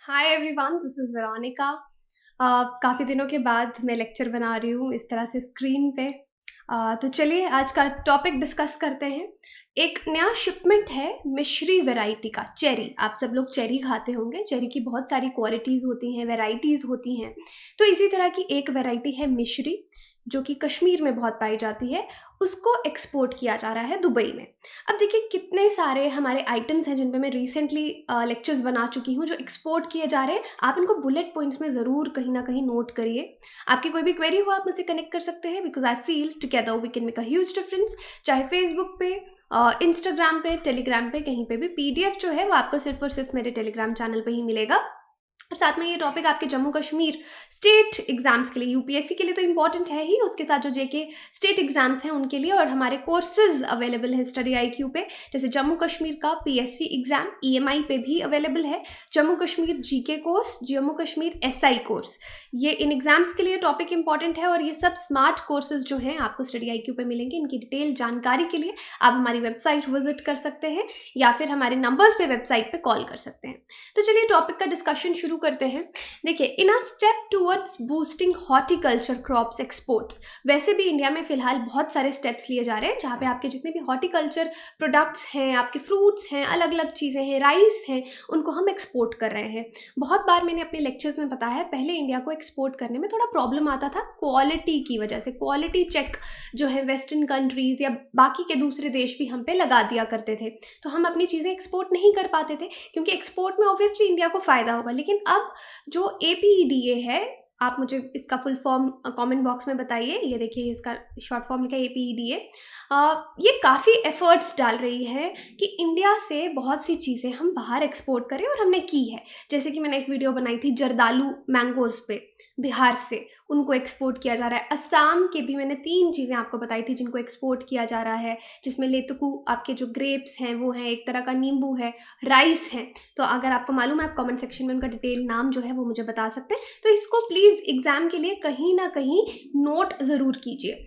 Hi everyone, this is Veronica. काफ़ी दिनों के बाद मैं लेक्चर बना रही हूँ इस तरह से स्क्रीन पे। तो चलिए आज का टॉपिक डिस्कस करते हैं। एक नया शिपमेंट है मिश्री वैरायटी का, चेरी। आप सब लोग चेरी खाते होंगे। चेरी की बहुत सारी क्वालिटीज़ होती हैं, वैरायटीज़ होती हैं। तो इसी तरह की एक वैरायटी है मिश्री, जो कि कश्मीर में बहुत पाई जाती है। उसको एक्सपोर्ट किया जा रहा है दुबई में। अब देखिए कितने सारे हमारे आइटम्स हैं जिन पे मैं रिसेंटली लेक्चर्स बना चुकी हूँ, जो एक्सपोर्ट किए जा रहे हैं। आप इनको बुलेट पॉइंट्स में ज़रूर कहीं ना कहीं नोट करिए। आपकी कोई भी क्वेरी हो आप मुझसे कनेक्ट कर सकते हैं, because I feel together we can make a huge difference. चाहे फेसबुक पे, इंस्टाग्राम पे, टेलीग्राम पे, कहीं पे भी पीडीएफ जो है वो आपको सिर्फ और सिर्फ मेरे टेलीग्राम चैनल पे ही मिलेगा। और साथ में ये टॉपिक आपके जम्मू कश्मीर स्टेट एग्जाम्स के लिए, यूपीएससी के लिए तो इंपॉर्टेंट है ही, उसके साथ जो जेके स्टेट एग्जाम्स हैं उनके लिए। और हमारे कोर्सेज अवेलेबल हैं स्टडी आईक्यू पे, जैसे जम्मू कश्मीर का पीएससी एग्जाम ईएमआई पे भी अवेलेबल है, Jammu Kashmir GK course, Jammu Kashmir SI course. ये इन एग्जाम्स के लिए टॉपिक इंपॉर्टेंट है। और ये सब स्मार्ट कोर्सेज जो हैं आपको स्टडी आईक्यू पे मिलेंगे। इनकी डिटेल जानकारी के लिए आप हमारी वेबसाइट विजिट कर सकते हैं या फिर हमारे नंबर्स पे वेबसाइट पे कॉल कर सकते हैं। तो चलिए टॉपिक का डिस्कशन शुरू करते हैं। देखिए, in a step towards boosting horticulture crops exports, वैसे भी इंडिया में फिलहाल बहुत सारे स्टेप्स लिए जा रहे हैं जहाँ पे आपके जितने भी हॉर्टिकल्चर प्रोडक्ट्स हैं, आपके फ्रूट्स हैं, अलग अलग चीज़ें हैं, राइस हैं, उनको हम एक्सपोर्ट कर रहे हैं। बहुत बार मैंने अपने लेक्चर्स में बताया है, पहले इंडिया को एक्सपोर्ट करने में थोड़ा प्रॉब्लम आता था क्वालिटी की वजह से। क्वालिटी चेक जो है वेस्टर्न कंट्रीज़ या बाकी के दूसरे देश भी हम पे लगा दिया करते थे, तो हम अपनी चीज़ें एक्सपोर्ट नहीं कर पाते थे, क्योंकि एक्सपोर्ट में ऑब्वियसली इंडिया को फ़ायदा होगा। लेकिन अब जो APEDA है, आप मुझे इसका फुल फॉर्म कमेंट बॉक्स में बताइए। ये देखिए, इसका शॉर्ट फॉर्म लिखा है APEDA। ये काफ़ी एफर्ट्स डाल रही है कि इंडिया से बहुत सी चीज़ें हम बाहर एक्सपोर्ट करें, और हमने की है। जैसे कि मैंने एक वीडियो बनाई थी जर्दालू मैंगोज़ पे, बिहार से उनको एक्सपोर्ट किया जा रहा है। असम के भी मैंने 3 चीज़ें आपको बताई थी जिनको एक्सपोर्ट किया जा रहा है, जिसमें लेतुकू आपके जो ग्रेप्स हैं वो हैं, एक तरह का नींबू है, राइस है। तो अगर आपको मालूम है, आप कमेंट सेक्शन में उनका डिटेल नाम जो है वो मुझे बता सकते हैं। तो इसको प्लीज़ एग्जाम के लिए कहीं ना कहीं नोट ज़रूर कीजिए।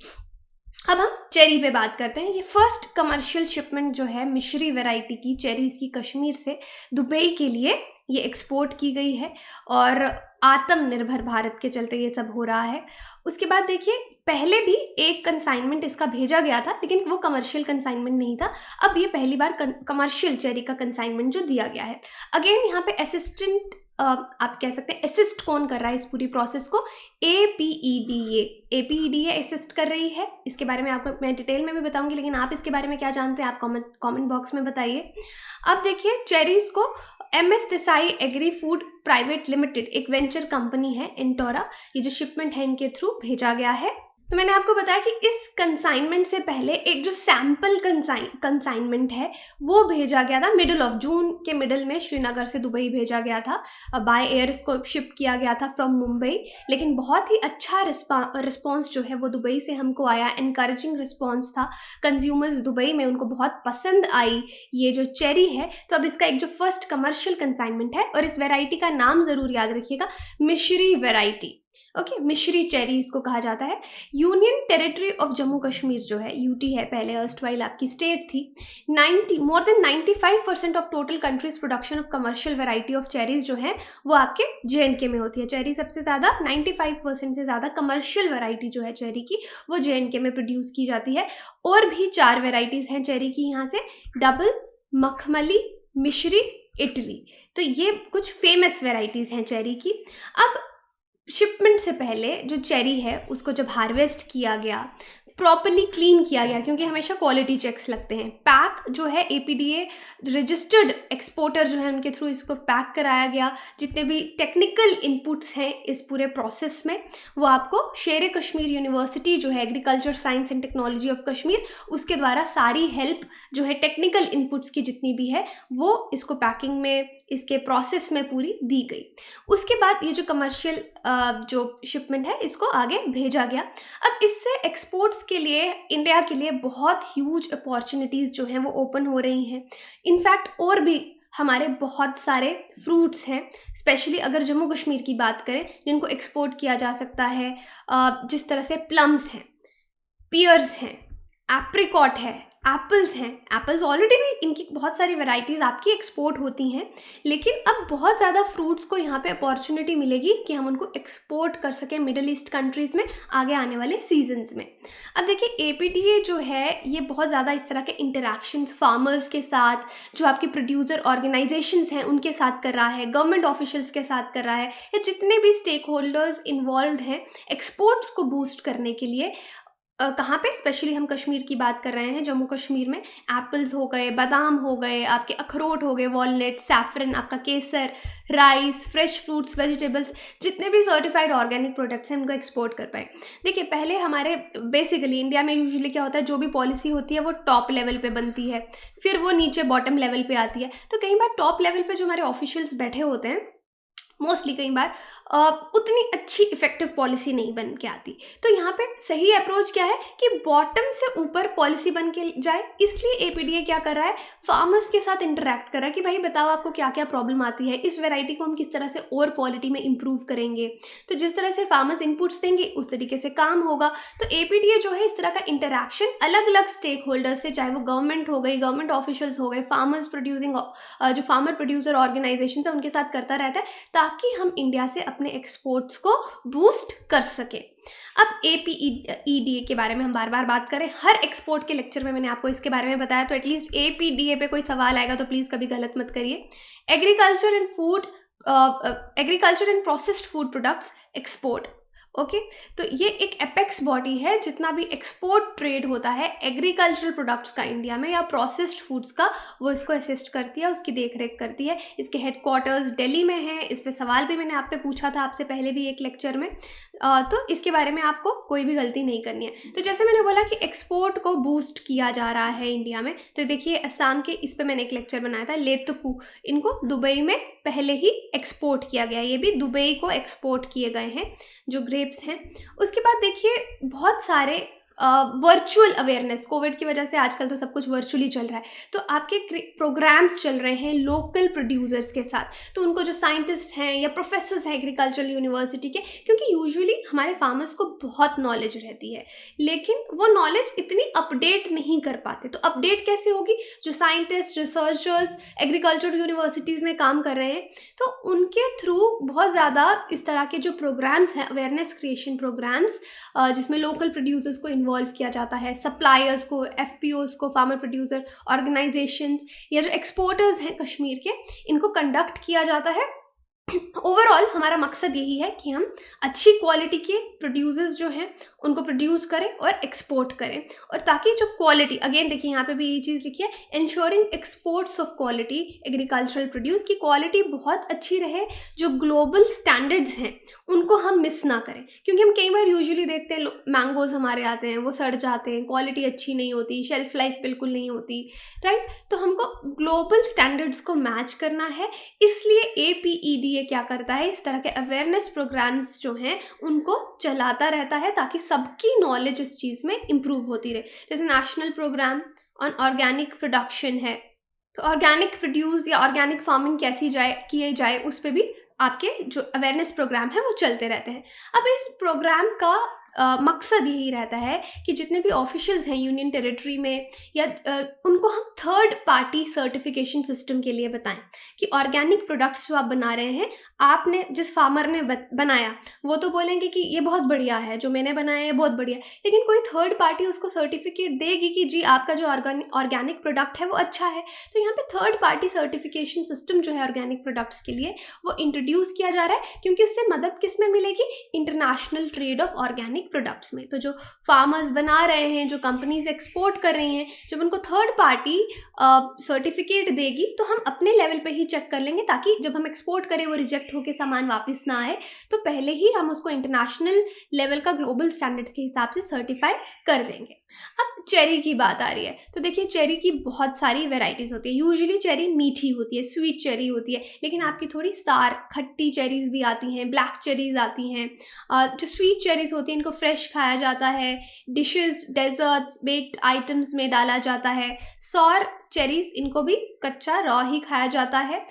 अब हम चेरी पे बात करते हैं। ये फर्स्ट कमर्शियल शिपमेंट जो है मिश्री वैरायटी की चेरीज़ की कश्मीर से दुबई के लिए ये एक्सपोर्ट की गई है, और आत्मनिर्भर भारत के चलते ये सब हो रहा है। उसके बाद देखिए, पहले भी एक कंसाइनमेंट इसका भेजा गया था, लेकिन वो कमर्शियल कंसाइनमेंट नहीं था। अब ये पहली बार कमर्शियल चेरी का कंसाइनमेंट जो दिया गया है। अगेन यहाँ पे असिस्टेंट, आप कह सकते हैं असिस्ट कौन कर रहा है इस पूरी प्रोसेस को? APEDA असिस्ट कर रही है। इसके बारे में आपको मैं डिटेल में भी बताऊंगी, लेकिन आप इसके बारे में क्या जानते हैं आप कमेंट बॉक्स में बताइए। अब देखिए, चेरीज को MS Desai agri food private limited, एक वेंचर कंपनी है इंटोरा, ये जो शिपमेंट है इनके थ्रू भेजा गया है। तो मैंने आपको बताया कि इस कंसाइनमेंट से पहले एक जो सैम्पल कंसाइनमेंट है वो भेजा गया था मिडिल ऑफ जून के मिडिल में, श्रीनगर से दुबई भेजा गया था। बाय एयर इसको शिप किया गया था फ्रॉम मुंबई। लेकिन बहुत ही अच्छा रिस्पॉन्स जो है वो दुबई से हमको आया, इनकरेजिंग रिस्पॉन्स था। कंज्यूमर्स दुबई में, उनको बहुत पसंद आई ये जो चेरी है। तो अब इसका एक जो फर्स्ट कमर्शियल कंसाइनमेंट है, और इस वेराइटी का नाम ज़रूर याद रखिएगा, मिश्री वेराइटी। ओके, मिश्री चेरी इसको कहा जाता है। Union territory of Jammu Kashmir जो है, यूटी है पहले, अर्स्टवाइल आपकी स्टेट थी। More than 95% of total countries production of commercial variety of cherries जो है वो आपके JNK में होती है। चेरी सबसे ज़्यादा, 95% से ज़्यादा कमर्शियल वैरायटी जो है चेरी की वो JNK में प्रोड्यूस की जाती है। और भी 4 वेराइटीज़ हैं चेरी की यहाँ से, डबल, मखमली, मिश्री, इटली। तो ये कुछ फेमस वेराइटीज़ हैं चेरी की। अब शिपमेंट से पहले जो चेरी है उसको जब हार्वेस्ट किया गया, प्रॉपरली क्लीन किया गया, क्योंकि हमेशा क्वालिटी चेक्स लगते हैं। पैक जो है APDA रजिस्टर्ड एक्सपोर्टर जो है उनके थ्रू इसको पैक कराया गया। जितने भी टेक्निकल इनपुट्स हैं इस पूरे प्रोसेस में वो आपको शेर कश्मीर यूनिवर्सिटी जो है, agriculture science and technology of Kashmir, उसके द्वारा सारी हेल्प जो है टेक्निकल इनपुट्स की जितनी भी है वो इसको पैकिंग में, इसके प्रोसेस में पूरी दी गई। उसके बाद ये जो कमर्शियल जो शिपमेंट है इसको आगे भेजा गया। अब इससे एक्सपोर्ट्स के लिए, इंडिया के लिए बहुत ह्यूज अपॉर्चुनिटीज़ जो हैं वो ओपन हो रही हैं। इनफैक्ट और भी हमारे बहुत सारे फ्रूट्स हैं, स्पेशली अगर जम्मू कश्मीर की बात करें, जिनको एक्सपोर्ट किया जा सकता है। जिस तरह से प्लम्स हैं, पियर्स हैं, एप्रिकॉट है, एप्पल्स हैं, एप्पल्स ऑलरेडी भी इनकी बहुत सारी वैरायटीज़ आपकी एक्सपोर्ट होती हैं, लेकिन अब बहुत ज़्यादा फ्रूट्स को यहाँ पे अपॉर्चुनिटी मिलेगी कि हम उनको एक्सपोर्ट कर सकें मिडल ईस्ट कंट्रीज़ में आगे आने वाले सीजन्स में। अब देखिए एपीडीए जो है ये बहुत ज़्यादा इस तरह के इंटरेक्शंस फार्मर्स के साथ, जो आपके प्रोड्यूसर ऑर्गेनाइजेशंस हैं उनके साथ कर रहा है, गवर्नमेंट ऑफिशियल्स के साथ कर रहा है, या जितने भी स्टेक होल्डर्स इन्वॉल्व हैं एक्सपोर्ट्स को बूस्ट करने के लिए। कहाँ पे स्पेशली हम कश्मीर की बात कर रहे हैं, जम्मू कश्मीर में एप्पल्स हो गए, बादाम हो गए, आपके अखरोट हो गए, वॉलनट, सैफरन, आपका केसर, राइस, फ्रेश फ्रूट्स, वेजिटेबल्स, जितने भी सर्टिफाइड ऑर्गेनिक प्रोडक्ट्स हैं उनको एक्सपोर्ट कर पाए। देखिए पहले हमारे बेसिकली इंडिया में यूजुअली क्या होता है, जो भी पॉलिसी होती है वो टॉप लेवल पे बनती है, फिर वो नीचे बॉटम लेवल पे आती है। तो कई बार टॉप लेवल पे जो हमारे ऑफिशियल्स बैठे होते हैं, मोस्टली कई बार उतनी अच्छी इफेक्टिव पॉलिसी नहीं बन के आती। तो यहाँ पे सही अप्रोच क्या है कि बॉटम से ऊपर पॉलिसी बन के जाए। इसलिए एपीडीए क्या कर रहा है, फार्मर्स के साथ इंटरेक्ट कर रहा है कि भाई बताओ आपको क्या क्या प्रॉब्लम आती है, इस वैरायटी को हम किस तरह से और क्वालिटी में इंप्रूव करेंगे। तो जिस तरह से फार्मर्स इनपुट्स देंगे उस तरीके से काम होगा। तो एपीडीए जो है इस तरह का इंटरेक्शन अलग अलग स्टेक होल्डर्स से, चाहे वो गवर्नमेंट हो गई, गवर्नमेंट ऑफिशियल्स हो गए, फार्मर्स प्रोड्यूसिंग जो फार्मर प्रोड्यूसर ऑर्गेनाइजेशन है उनके साथ करता रहता है, ताकि हम इंडिया से अपने एक्सपोर्ट्स को बूस्ट कर सके। अब एपीईडीए के बारे में हम बार बार बात करें, हर एक्सपोर्ट के लेक्चर में मैंने आपको इसके बारे में बताया, तो एटलीस्ट एपीडीए पे कोई सवाल आएगा तो प्लीज़ कभी गलत मत करिए। Agriculture and processed food products export, okay. तो ये एक एपेक्स बॉडी है, जितना भी एक्सपोर्ट ट्रेड होता है एग्रीकल्चरल प्रोडक्ट्स का इंडिया में या प्रोसेस्ड फूड्स का, वो इसको असिस्ट करती है, उसकी देख रेख करती है। इसके हेडक्वार्टर्स दिल्ली में है। इस पे सवाल भी मैंने आप पे पूछा था आपसे पहले भी एक लेक्चर में, तो इसके बारे में आपको कोई भी गलती नहीं करनी है। तो जैसे मैंने बोला कि एक्सपोर्ट को बूस्ट किया जा रहा है इंडिया में, तो देखिए असम के, इस पे मैंने एक लेक्चर बनाया था, लेतुकू, इनको दुबई में पहले ही एक्सपोर्ट किया गया, ये भी दुबई को एक्सपोर्ट किए गए हैं जो ग्रेप्स हैं। उसके बाद देखिए बहुत सारे वर्चुअल अवेयरनेस, कोविड की वजह से आजकल तो सब कुछ वर्चुअली चल रहा है, तो आपके प्रोग्राम्स चल रहे हैं लोकल प्रोड्यूसर्स के साथ। तो उनको जो साइंटिस्ट हैं या प्रोफेसर्स हैं एग्रीकल्चरल यूनिवर्सिटी के, क्योंकि यूजुअली हमारे फार्मर्स को बहुत नॉलेज रहती है लेकिन वो नॉलेज इतनी अपडेट नहीं कर पाते। तो अपडेट कैसे होगी, जो साइंटिस्ट, रिसर्चर्स एग्रीकल्चरल यूनिवर्सिटीज़ में काम कर रहे हैं, तो उनके थ्रू बहुत ज़्यादा इस तरह के जो प्रोग्राम्स हैं, अवेयरनेस क्रिएशन प्रोग्राम्स, जिसमें लोकल प्रोड्यूसर्स को इन्वॉल्व किया जाता है, सप्लायर्स को, एफपीओज को, फार्मर प्रोड्यूसर ऑर्गेनाइजेशंस, या जो एक्सपोर्टर्स हैं कश्मीर के, इनको कंडक्ट किया जाता है। ओवरऑल हमारा मकसद यही है कि हम अच्छी क्वालिटी के प्रोड्यूसर्स जो हैं उनको प्रोड्यूस करें और एक्सपोर्ट करें, और ताकि जो क्वालिटी, अगेन देखिए यहाँ पे भी यही चीज़ लिखी है, ensuring exports of quality agricultural produce, की क्वालिटी बहुत अच्छी रहे, जो ग्लोबल स्टैंडर्ड्स हैं उनको हम मिस ना करें। क्योंकि हम कई बार यूजुअली देखते हैं मैंगोज हमारे आते हैं, वो सड़ जाते हैं, क्वालिटी अच्छी नहीं होती, शेल्फ लाइफ बिल्कुल नहीं होती, राइट। तो हमको ग्लोबल स्टैंडर्ड्स को मैच करना है, इसलिए एपीईडीए क्या करता है, इस तरह के अवेयरनेस प्रोग्राम्स जो हैं उनको चलाता रहता है, ताकि सबकी नॉलेज इस चीज़ में इम्प्रूव होती रहे। जैसे national programme on organic production है, तो ऑर्गेनिक प्रोड्यूस या ऑर्गेनिक फार्मिंग कैसी किए जाए, उस पर भी आपके जो अवेयरनेस प्रोग्राम है वो चलते रहते हैं। अब इस प्रोग्राम का मकसद यही रहता है कि जितने भी ऑफिशियल्स हैं यूनियन टेरिटरी में, या उनको हम थर्ड पार्टी सर्टिफिकेशन सिस्टम के लिए बताएं कि ऑर्गेनिक प्रोडक्ट्स जो आप बना रहे हैं, आपने जिस फार्मर ने बनाया वो तो बोलेंगे कि ये बहुत बढ़िया है, जो मैंने बनाया है बहुत बढ़िया, लेकिन कोई थर्ड पार्टी उसको सर्टिफिकेट देगी कि जी आपका जो ऑर्गेनिक प्रोडक्ट है वो अच्छा है। तो यहाँ पे थर्ड पार्टी सर्टिफिकेशन सिस्टम जो है ऑर्गेनिक प्रोडक्ट्स के लिए वो इंट्रोड्यूस किया जा रहा है, क्योंकि उससे मदद किस में मिलेगी, international trade off organic products में। तो जो फार्मर्स बना रहे हैं, जो कंपनीज एक्सपोर्ट कर रही हैं, जब उनको थर्ड पार्टी सर्टिफिकेट देगी तो हम अपने लेवल पे ही चेक कर लेंगे, ताकि जब हम एक्सपोर्ट करें वो रिजेक्ट होकर सामान वापस ना आए, तो पहले ही हम उसको इंटरनेशनल लेवल का ग्लोबल स्टैंडर्ड्स के हिसाब से सर्टिफाई कर देंगे। अब चेरी की बात आ रही है, तो देखिए चेरी की बहुत सारी वेराइटीज़ होती है। यूजुअली चेरी मीठी होती है, स्वीट चेरी होती है, लेकिन आपकी थोड़ी सार खट्टी चेरीज भी आती हैं, ब्लैक चेरीज आती हैं। जो स्वीट चेरीज होती हैं इनको फ्रेश खाया जाता है, डिशेस, डेजर्ट्स, बेक्ड आइटम्स में डाला जाता है। सॉर चेरीज, इनको भी कच्चा रॉ ही खाया जाता है।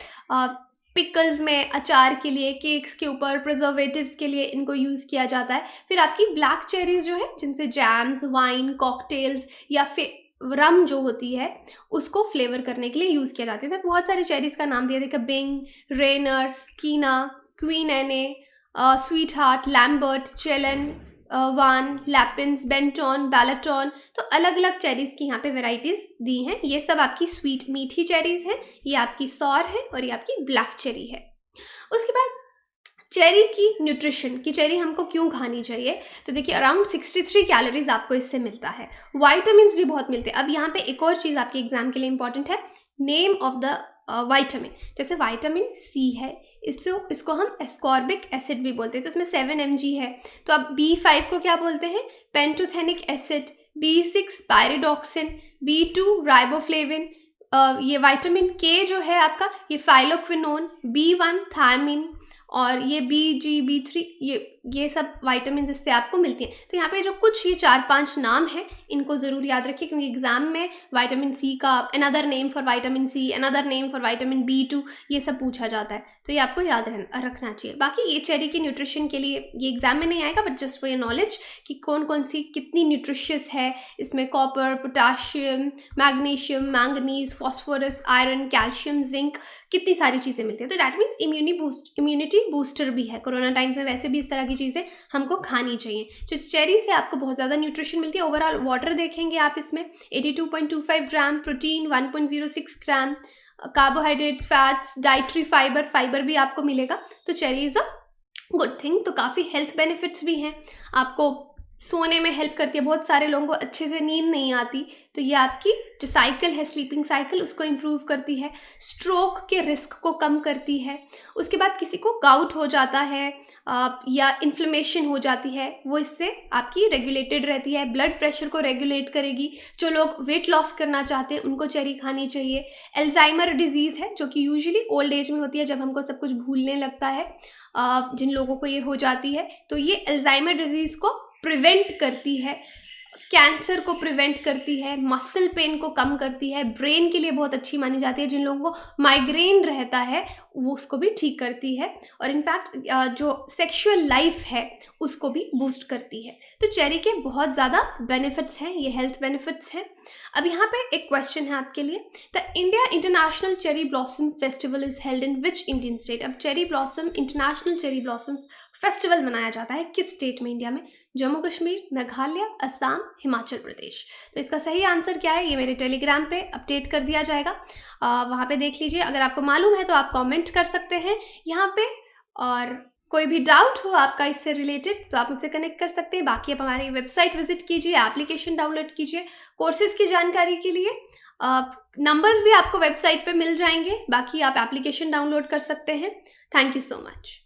पिकल्स में, अचार के लिए, केक्स के ऊपर, प्रिजर्वेटिव्स के लिए इनको यूज़ किया जाता है। फिर आपकी ब्लैक चेरीज जो है, जिनसे जैम्स, वाइन, कॉकटेल्स या फिर रम जो होती है उसको फ्लेवर करने के लिए यूज़ किया जाता है। तो बहुत सारे चेरीज़ का नाम दिया देखा, बिंग, रेनर, स्कीना, क्वीन एने, स्वीट हार्ट, लैम्बर्ट, चेलन, वान, लैपिन्स, बेंटॉन, बैलेटॉन। तो अलग अलग चेरीज़ की यहाँ पे वेराइटीज़ दी हैं। ये सब आपकी स्वीट मीठी चेरीज़ हैं, ये आपकी सॉर है और ये आपकी ब्लैक चेरी है। उसके बाद चेरी की न्यूट्रिशन, कि चेरी हमको क्यों खानी चाहिए। तो देखिए अराउंड 63 कैलोरीज आपको इससे मिलता है। वाइटामिन भी बहुत मिलते हैं। अब यहाँ पे एक और चीज़ आपके एग्जाम के लिए इंपॉर्टेंट है, नेम ऑफ द वाइटामिन। जैसे वाइटामिन सी है, इसको हम एस्कॉर्बिक एसिड भी बोलते हैं, तो इसमें 7 mg है। तो अब B5 को क्या बोलते हैं, pantothenic acid, B6 pyridoxine, B2 riboflavin, ये विटामिन के जो है आपका, ये फाइलोक्विनोन, B1 थायमिन, और ये BG, B3, ये सब विटामिन इससे आपको मिलती हैं। तो यहाँ पे जो कुछ ये 4-5 नाम हैं, इनको ज़रूर याद रखिए, क्योंकि एग्जाम में विटामिन सी का another name for vitamin C, another name for vitamin B2, ये सब पूछा जाता है, तो ये आपको याद रखना चाहिए। बाकी ये चेरी की न्यूट्रिशन के लिए ये एग्जाम में नहीं आएगा, but just for your knowledge कि कौन कौन सी कितनी न्यूट्रिशियस है। इसमें copper, potassium, magnesium, manganese, phosphorus, iron, calcium, zinc, कितनी सारी चीज़ें मिलती हैं। तो दैट मीन्स इम्यूनिटी बूस्टर भी है। कोरोना टाइम्स में वैसे भी इस तरह की चीज़ें हमको खानी चाहिए। जो चेरी से आपको बहुत ज़्यादा न्यूट्रिशन मिलती है। ओवरऑल वाटर देखेंगे आप, इसमें 82.25 ग्राम, प्रोटीन 1.06 ग्राम, कार्बोहाइड्रेट्स, फैट्स, डाइटरी फाइबर भी आपको मिलेगा। तो cherry is a good thing. तो काफ़ी हेल्थ बेनिफिट्स भी हैं। आपको सोने में हेल्प करती है। बहुत सारे लोगों को अच्छे से नींद नहीं आती, तो ये आपकी जो साइकिल है, स्लीपिंग साइकिल, उसको इम्प्रूव करती है। स्ट्रोक के रिस्क को कम करती है। उसके बाद किसी को गाउट हो जाता है या इन्फ्लेमेशन हो जाती है, वो इससे आपकी रेगुलेटेड रहती है। ब्लड प्रेशर को रेगुलेट करेगी। जो लोग वेट लॉस करना चाहते हैं उनको चेरी खानी चाहिए। एल्जाइमर डिजीज़ है जो कि यूजुअली ओल्ड एज में होती है, जब हमको सब कुछ भूलने लगता है, जिन लोगों को ये हो जाती है, तो ये एल्जाइमर डिजीज़ को प्रिवेंट करती है। कैंसर को प्रिवेंट करती है। मसल पेन को कम करती है। ब्रेन के लिए बहुत अच्छी मानी जाती है। जिन लोगों को माइग्रेन रहता है वो उसको भी ठीक करती है। और इनफैक्ट जो सेक्सुअल लाइफ है उसको भी बूस्ट करती है। तो चेरी के बहुत ज़्यादा बेनिफिट्स हैं, ये हेल्थ बेनिफिट्स हैं। अब यहाँ पे एक क्वेश्चन है आपके लिए, the India international cherry blossom festival is held in which Indian state. अब cherry blossom, international cherry blossom festival मनाया जाता है किस स्टेट में इंडिया में? जम्मू कश्मीर, मेघालय, असम, हिमाचल प्रदेश। तो इसका सही आंसर क्या है, ये मेरे टेलीग्राम पे अपडेट कर दिया जाएगा, वहाँ पे देख लीजिए। अगर आपको मालूम है तो आप कमेंट कर सकते हैं यहाँ पे, और कोई भी डाउट हो आपका इससे रिलेटेड तो आप मुझसे कनेक्ट कर सकते हैं। बाकी आप हमारी वेबसाइट विजिट कीजिए, एप्लीकेशन डाउनलोड कीजिए। कोर्सेज की जानकारी के लिए नंबर्स भी आपको वेबसाइट पे मिल जाएंगे। बाकी आप एप्लीकेशन डाउनलोड कर सकते हैं। Thank you so much.